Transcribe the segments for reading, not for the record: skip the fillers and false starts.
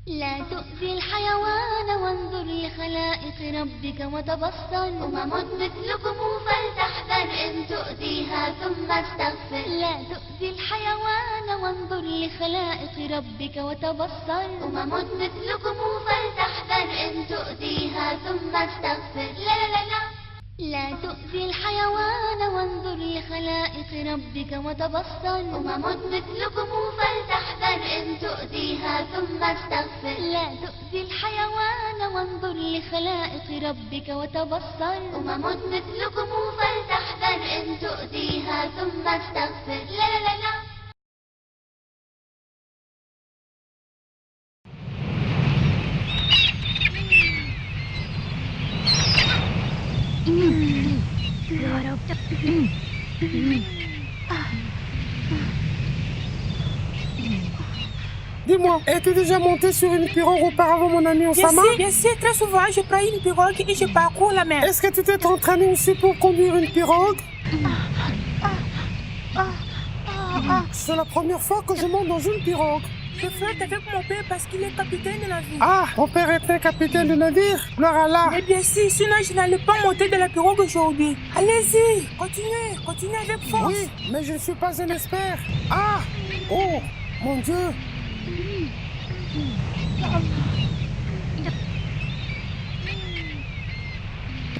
لا تؤذي الحيوان وانظر لخلائق ربك وتبصر مثلكم فلتحذر إن تؤذيها ثم استغفر لا تؤذي الحيوان وانظر لخلائق ربك وتبصر مثلكم فلتحذر إن تؤذيها ثم استغفر لا تؤذي الحيوان وانظر لخلائق ربك وتبصر مثلكم فلتحذر إن تؤذيها ثم استغفر لا تؤذي الحيوان وانظر لخلائق ربك وتبصر مثلكم فلتحذر إن تؤذيها ثم استغفر Dis-moi, es-tu déjà monté sur une pirogue auparavant, mon ami Osama? Bien sûr, très souvent, je prends une pirogue et je parcours la mer. Est-ce que tu t'es entraîné aussi pour conduire une pirogue? C'est la première fois que je monte dans une pirogue. Je flotte avec mon père parce qu'il est capitaine de navire. Ah, ton père était capitaine de navire? Gloire à Allah. Mais bien sûr, sinon je n'allais pas monter de la pirogue aujourd'hui. Allez-y, continuez avec force. Oui, mais je ne suis pas un expert. Ah, oh, mon Dieu.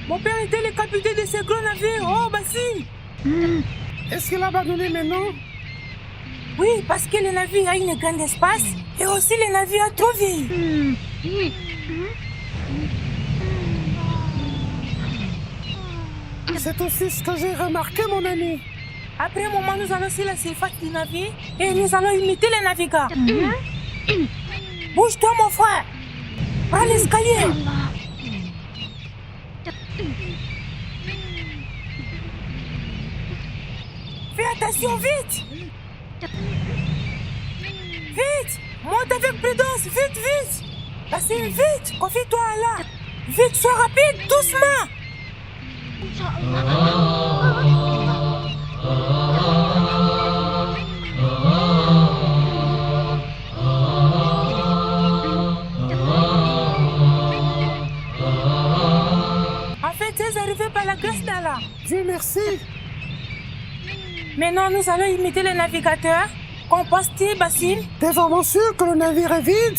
Mon père était le capitaine de ce gros navire. Oh, Basile. Est-ce qu'il a abandonné maintenant? Oui, parce que le navire a une grande espace et aussi le navire a trop vieilli. C'est aussi ce que j'ai remarqué, mon ami. Après un moment, nous allons sur la surface du navire et nous allons imiter les navigants. Bouge-toi, mon frère. Prends l'escalier. Fais attention, vite. Vite. Monte avec prudence, vite. Passez vite, confie-toi à Allah. Vite, sois rapide, doucement. En fait, c'est arrivé par la grâce d'Allah. Dieu merci. Maintenant, nous allons imiter les navigateurs. Qu'en penses-tu, Basile? T'es vraiment sûr que le navire est vide?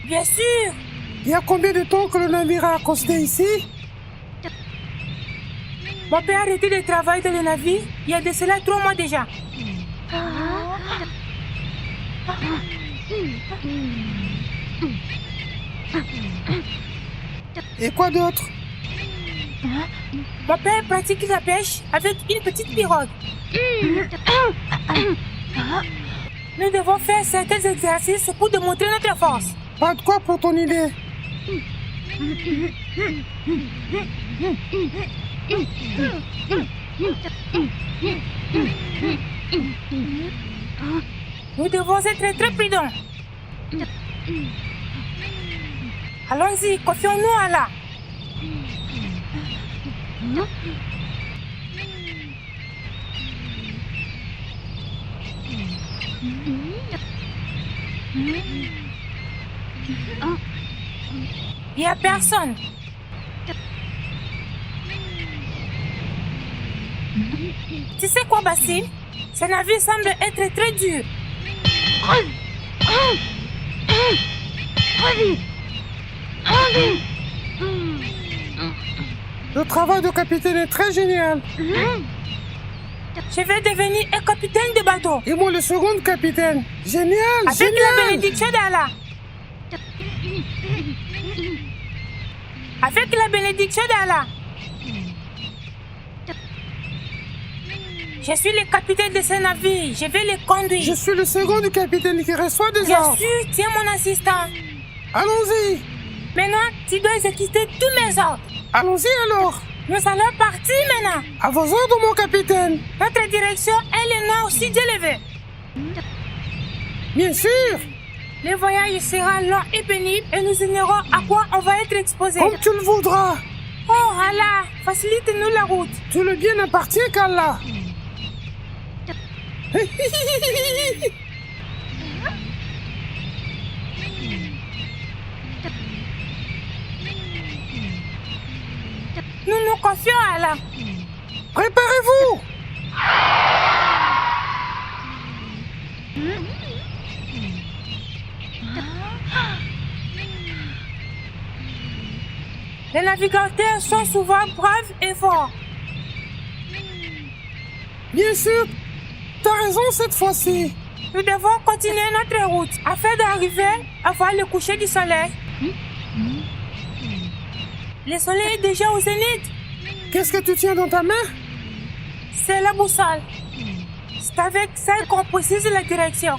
Bien sûr. Il y a combien de temps que le navire a accosté ici? Mon père a arrêté de travailler dans le navire il y a de cela 3 mois déjà. Et quoi d'autre? Mon père pratique la pêche avec une petite pirogue. Nous devons faire certains exercices pour démontrer notre force. Pas de quoi pour ton idée. Nous devons être très prudents. Allons-y, confions-nous à Allah. Il n'y a personne. Tu sais quoi, Basile? Ce navire semble être très dur. Le travail de capitaine est très génial. Je vais devenir un capitaine de bateau. Et moi le second capitaine. Génial, avec génial. la bénédiction d'Allah. Avec la bénédiction d'Allah. Je suis le capitaine de ce navire. Je vais le conduire. Je suis le second du capitaine qui reçoit des Bien ordres. sûr, tu es mon assistant. Allons-y. Maintenant, tu dois exécuter tous mes ordres. Allons-y alors. Nous allons partir maintenant. À vos ordres, mon capitaine. Notre direction est le nord si Dieu le veut. Bien sûr. Le voyage sera long et pénible et nous ignorons à quoi on va être exposé. Comme tu le voudras. Oh Allah, facilite-nous la route. Tout le bien n'appartient qu'Allah. Nous nous confions à Allah. Préparez-vous. Les navigateurs sont souvent braves et forts. Bien sûr, t'as raison cette fois-ci. Nous devons continuer notre route afin d'arriver à voir le coucher du soleil. Le soleil est déjà au zénith. Qu'est-ce que tu tiens dans ta main? C'est la boussole. C'est avec celle qu'on précise la direction.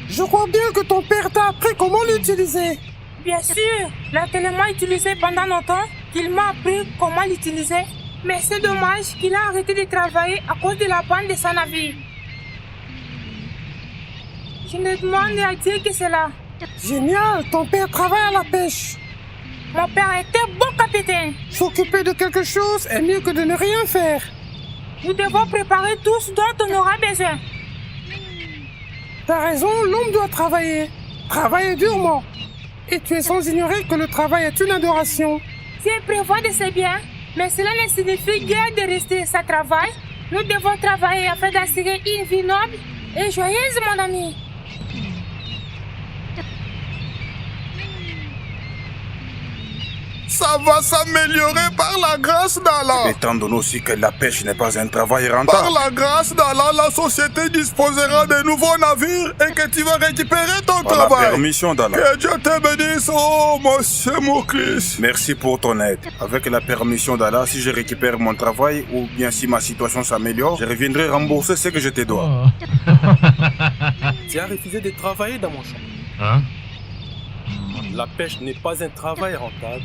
Je crois bien que ton père t'a appris comment l'utiliser. Bien sûr, l'a tellement utilisé pendant longtemps qu'il m'a appris comment l'utiliser. Mais c'est dommage qu'il a arrêté de travailler à cause de la panne de son navire. Je me demande à Dieu que c'est là. Génial, ton père travaille à la pêche. Mon père était bon capitaine. S'occuper de quelque chose est mieux que de ne rien faire. Nous devons préparer tout ce dont on aura besoin. T'as raison, l'homme doit travailler. Travailler durement. Et tu es sans ignorer que le travail est une adoration. Dieu prévoit de ses biens, mais cela ne signifie guère de rester sans travail. Nous devons travailler afin d'assurer une vie noble et joyeuse, mon ami. Ça va s'améliorer par la grâce d'Allah. Étant donné aussi que la pêche n'est pas un travail Par rentable. la grâce d'Allah, la société disposera de nouveaux navires et que tu vas récupérer ton Par la travail. permission d'Allah. Que Dieu te bénisse, oh monsieur Mouklis. Merci pour ton aide. Avec la permission d'Allah, si je récupère mon travail ou bien si ma situation s'améliore, je reviendrai rembourser ce que je te dois. Tu as refusé de travailler dans mon champ. Hein? La pêche n'est pas un travail rentable.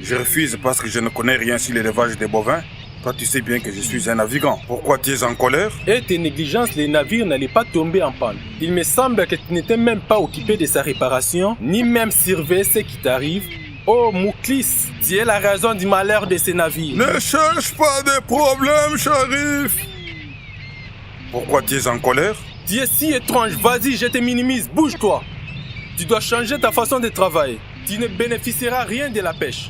Je refuse parce que je ne connais rien sur l'élevage des bovins. Toi, tu sais bien que je suis un navigant. Pourquoi tu es en colère? Et tes négligences, les navires n'allaient pas tomber en panne. Il me semble que tu n'étais même pas occupé de sa réparation, ni même surveiller ce qui t'arrive. Oh Mouklis, tu es la raison du malheur de ces navires. Ne cherche pas de problème, Sharif. Pourquoi tu es en colère? Tu es si étrange, vas-y, je te minimise, bouge-toi. Tu dois changer ta façon de travailler. Tu ne bénéficieras rien de la pêche.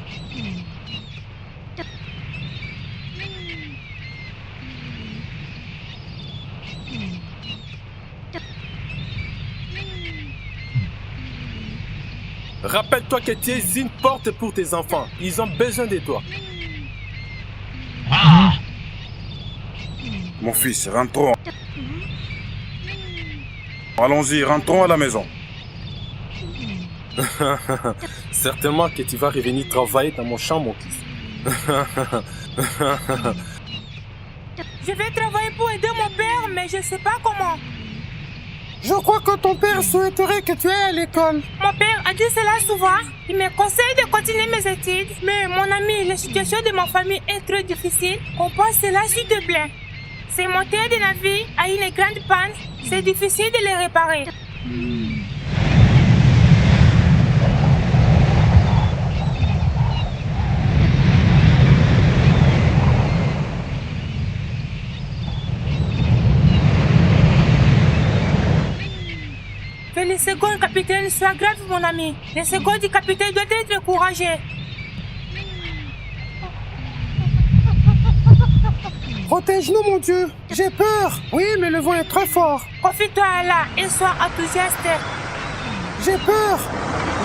Rappelle-toi que tu es une porte pour tes enfants. Ils ont besoin de toi. Mon fils, rentrons. Allons-y, rentrons à la maison. Certainement que tu vas revenir travailler dans mon champ, mon fils. Je vais travailler pour aider mon père, mais je ne sais pas comment. Je crois que ton père souhaiterait que tu ailles à l'école. Mon père a dit cela souvent. Il me conseille de continuer mes études. Mais mon ami, la situation de ma famille est très difficile. Comprends cela s'il te plaît. Ce moteur de navire a une grande panne. C'est difficile de le réparer. Que le second capitaine soit grave, mon ami. Le second du capitaine doit être courageux. Protège-nous, mon Dieu. J'ai peur. Oui, mais le vent est très fort. Confie-toi à Allah et sois enthousiaste. J'ai peur.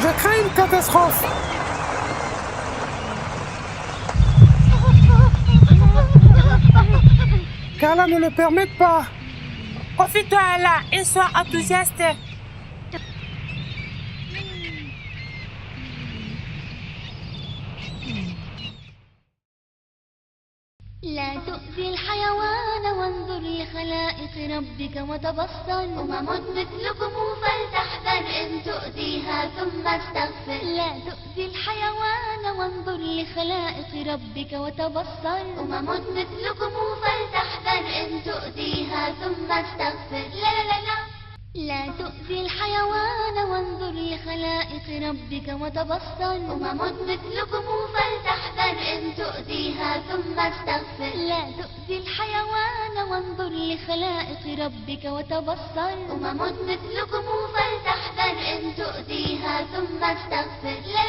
Je crains une catastrophe. Qu'Allah ne le permette pas. Confie-toi à Allah et sois enthousiaste. لا تؤذي الحيوان وانظر لخلائق ربك وتبصر مثلكم فلتحذر إن تؤذيها ثم استغفر لا تؤذي الحيوان وانظر لخلائق ربك وتبصر مثلكم فلتحذر إن تؤذيها ثم استغفر لا تؤذي الحيوان وانظر لخلائق ربك وتبصر مثلكم فلتحذر إن تؤذيها ثم استغفر لا تؤذي الحيوان وانظر لخلائق ربك وتبصر مثلكم فلتحذر إن استغفر لا